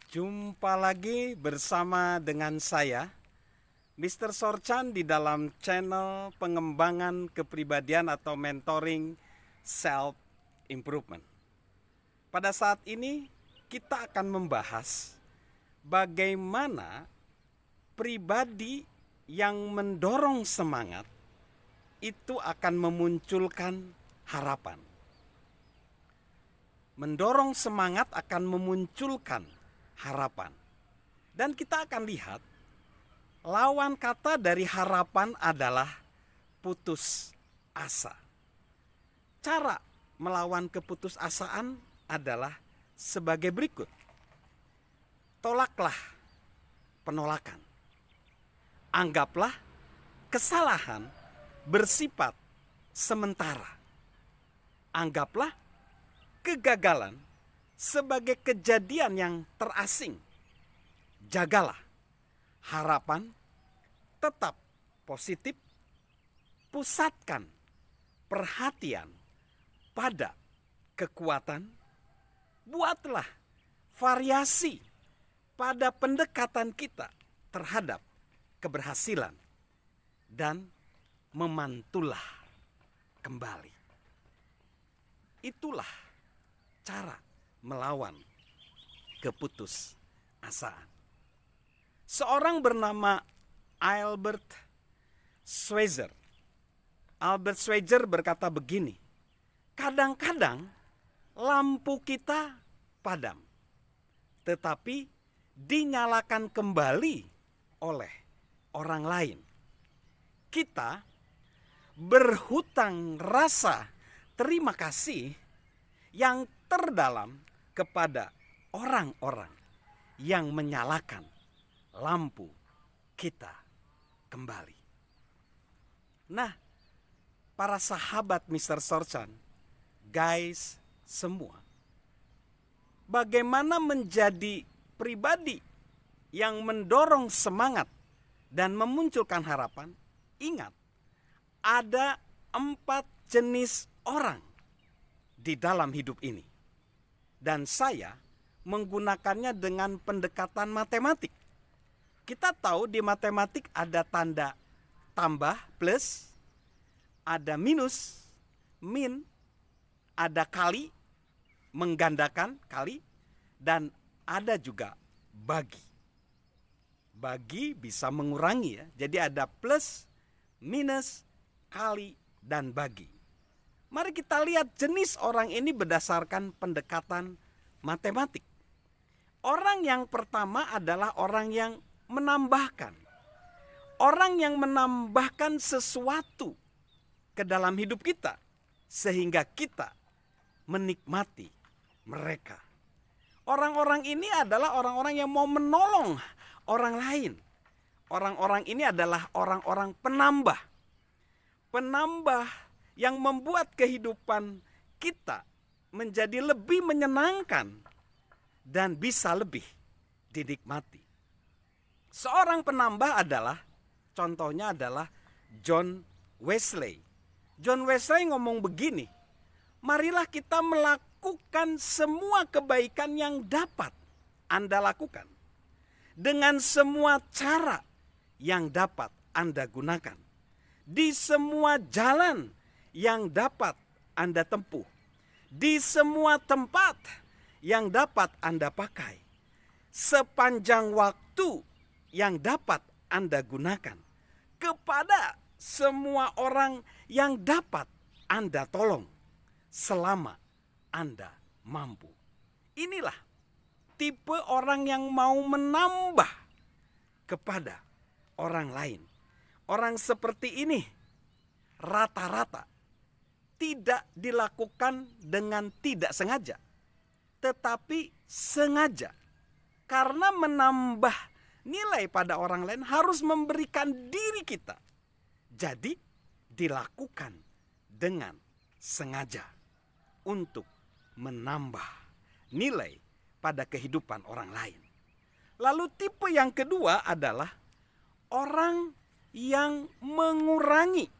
Jumpa lagi bersama dengan saya, Mr. Sorchan, di dalam channel pengembangan kepribadian atau mentoring self improvement. Pada saat ini kita akan membahas bagaimana pribadi yang mendorong semangat itu akan memunculkan harapan. Mendorong semangat akan memunculkan harapan. Dan kita akan lihat lawan kata dari harapan adalah putus asa. Cara melawan keputusasaan adalah sebagai berikut. Tolaklah penolakan. Anggaplah kesalahan bersifat sementara. Anggaplah kegagalan sebagai kejadian yang terasing. Jagalah harapan, tetap positif, pusatkan perhatian pada kekuatan, buatlah variasi pada pendekatan kita terhadap keberhasilan, dan memantulah kembali. Itulah cara melawan keputusasaan. Seorang bernama Albert Schweitzer. Albert Schweitzer berkata begini, kadang-kadang lampu kita padam, tetapi dinyalakan kembali oleh orang lain. Kita berhutang rasa terima kasih yang terdalam kepada orang-orang yang menyalakan lampu kita kembali. Nah, para sahabat Mr. Sorchan, guys semua, bagaimana menjadi pribadi yang mendorong semangat dan memunculkan harapan? Ingat, ada 4 jenis orang di dalam hidup ini. Dan saya menggunakannya dengan pendekatan matematik. Kita tahu di matematik ada tanda tambah, plus, ada minus, min, ada kali, menggandakan, kali, dan ada juga bagi. Bagi bisa mengurangi ya. Jadi ada plus, minus, kali, dan bagi. Mari kita lihat jenis orang ini berdasarkan pendekatan matematik. Orang yang pertama adalah orang yang menambahkan. Orang yang menambahkan sesuatu ke dalam hidup kita sehingga kita menikmati mereka. Orang-orang ini adalah orang-orang yang mau menolong orang lain. Orang-orang ini adalah orang-orang penambah. Penambah yang membuat kehidupan kita menjadi lebih menyenangkan dan bisa lebih dinikmati. Seorang penambah adalah, contohnya adalah John Wesley. John Wesley ngomong begini, marilah kita melakukan semua kebaikan yang dapat Anda lakukan, dengan semua cara yang dapat Anda gunakan, di semua jalan yang dapat Anda tempuh, di semua tempat yang dapat Anda pakai, sepanjang waktu yang dapat Anda gunakan, kepada semua orang yang dapat Anda tolong, selama Anda mampu. Inilah tipe orang yang mau menambah kepada orang lain. Orang seperti ini rata-rata tidak dilakukan dengan tidak sengaja, tetapi sengaja. Karena menambah nilai pada orang lain harus memberikan diri kita. Jadi dilakukan dengan sengaja untuk menambah nilai pada kehidupan orang lain. Lalu tipe yang kedua adalah orang yang mengurangi.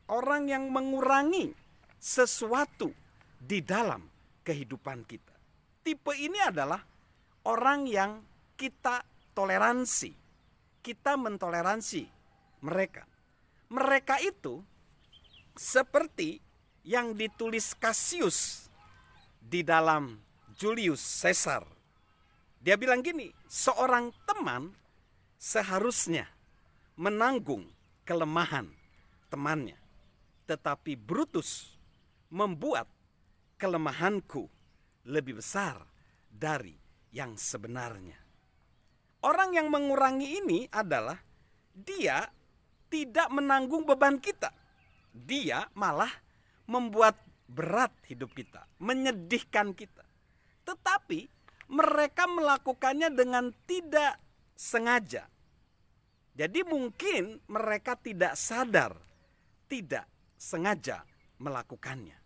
Orang yang mengurangi sesuatu di dalam kehidupan kita. Tipe ini adalah orang yang kita toleransi. Kita mentoleransi mereka. Mereka itu seperti yang ditulis Cassius di dalam Julius Caesar. Dia bilang gini, seorang teman seharusnya menanggung kelemahan temannya. Tetapi Brutus membuat kelemahanku lebih besar dari yang sebenarnya. Orang yang mengurangi ini adalah dia tidak menanggung beban kita. Dia malah membuat berat hidup kita, menyedihkan kita. Tetapi mereka melakukannya dengan tidak sengaja. Jadi mungkin mereka tidak sadar, tidak sengaja melakukannya.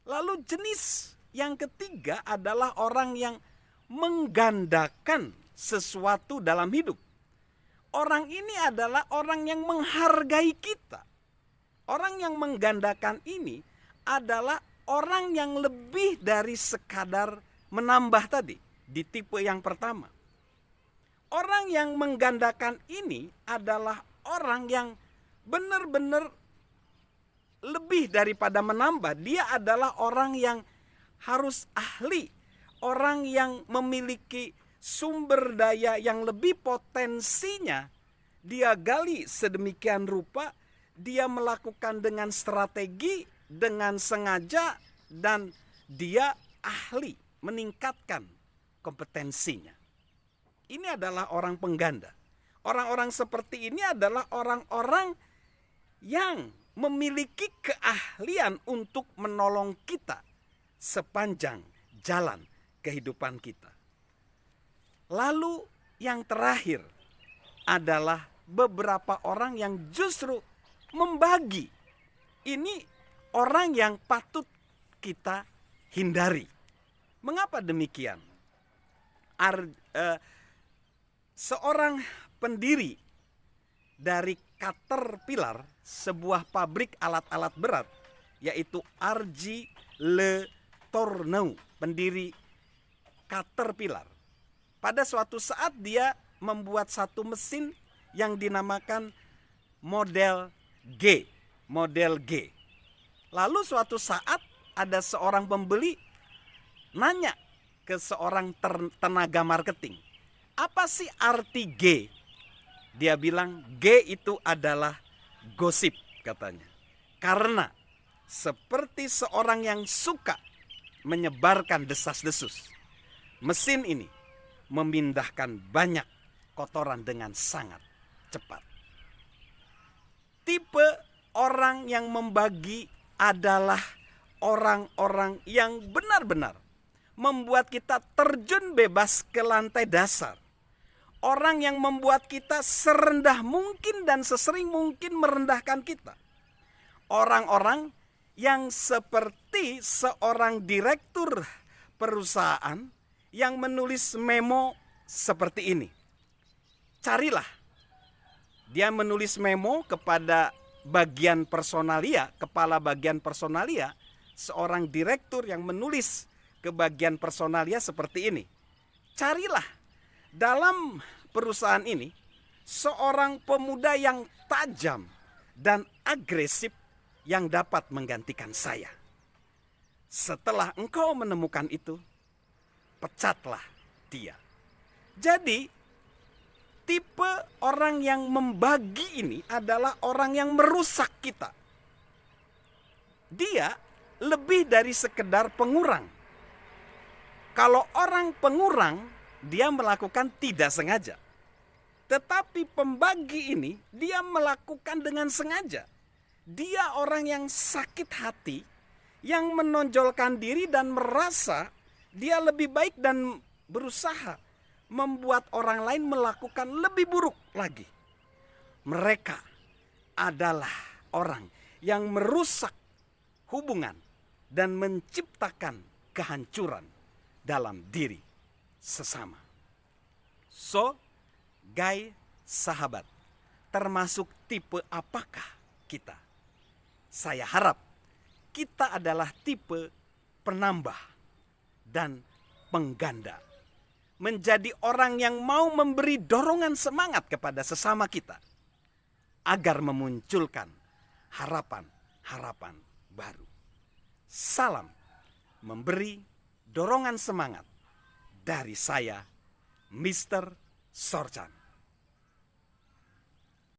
Lalu jenis yang ketiga adalah orang yang menggandakan sesuatu dalam hidup. Orang ini adalah orang yang menghargai kita. Orang yang menggandakan ini adalah orang yang lebih dari sekadar menambah tadi di tipe yang pertama. Orang yang menggandakan ini adalah orang yang benar-benar lebih daripada menambah. Dia adalah orang yang harus ahli, orang yang memiliki sumber daya yang lebih potensinya. Dia gali sedemikian rupa, dia melakukan dengan strategi, dengan sengaja, dan dia ahli meningkatkan kompetensinya. Ini adalah orang pengganda. Orang-orang seperti ini adalah orang-orang yang memiliki keahlian untuk menolong kita sepanjang jalan kehidupan kita. Lalu yang terakhir adalah beberapa orang yang justru membagi. Ini orang yang patut kita hindari. Mengapa demikian? Seorang pendiri dari Caterpillar, sebuah pabrik alat-alat berat, yaitu R.J. Le Tourneau, pendiri Caterpillar. Pada suatu saat dia membuat satu mesin yang dinamakan model G. Lalu suatu saat ada seorang pembeli nanya ke seorang tenaga marketing, apa sih arti G? Dia bilang G itu adalah gosip katanya. Karena seperti seorang yang suka menyebarkan desas-desus, mesin ini memindahkan banyak kotoran dengan sangat cepat. Tipe orang yang membagi adalah orang-orang yang benar-benar membuat kita terjun bebas ke lantai dasar. Orang yang membuat kita serendah mungkin dan sesering mungkin merendahkan kita. Orang-orang yang seperti seorang direktur perusahaan yang menulis memo seperti ini. Carilah. Dia menulis memo kepada bagian personalia, kepala bagian personalia, seorang direktur yang menulis ke bagian personalia seperti ini. Carilah dalam perusahaan ini seorang pemuda yang tajam dan agresif yang dapat menggantikan saya. Setelah engkau menemukan itu, pecatlah dia. Jadi, tipe orang yang membagi ini adalah orang yang merusak kita. Dia lebih dari sekedar pengurang. Kalau orang pengurang, dia melakukan tidak sengaja. Tetapi pembagi ini, dia melakukan dengan sengaja. Dia orang yang sakit hati, yang menonjolkan diri dan merasa dia lebih baik dan berusaha membuat orang lain melakukan lebih buruk lagi. Mereka adalah orang yang merusak hubungan dan menciptakan kehancuran dalam diri sesama. So, guys, sahabat, termasuk tipe apakah kita? Saya harap kita adalah tipe penambah dan pengganda. menjadi orang yang mau memberi dorongan semangat kepada sesama kita agar memunculkan harapan-harapan baru. Salam memberi dorongan semangat dari saya, Mr. Sorchan.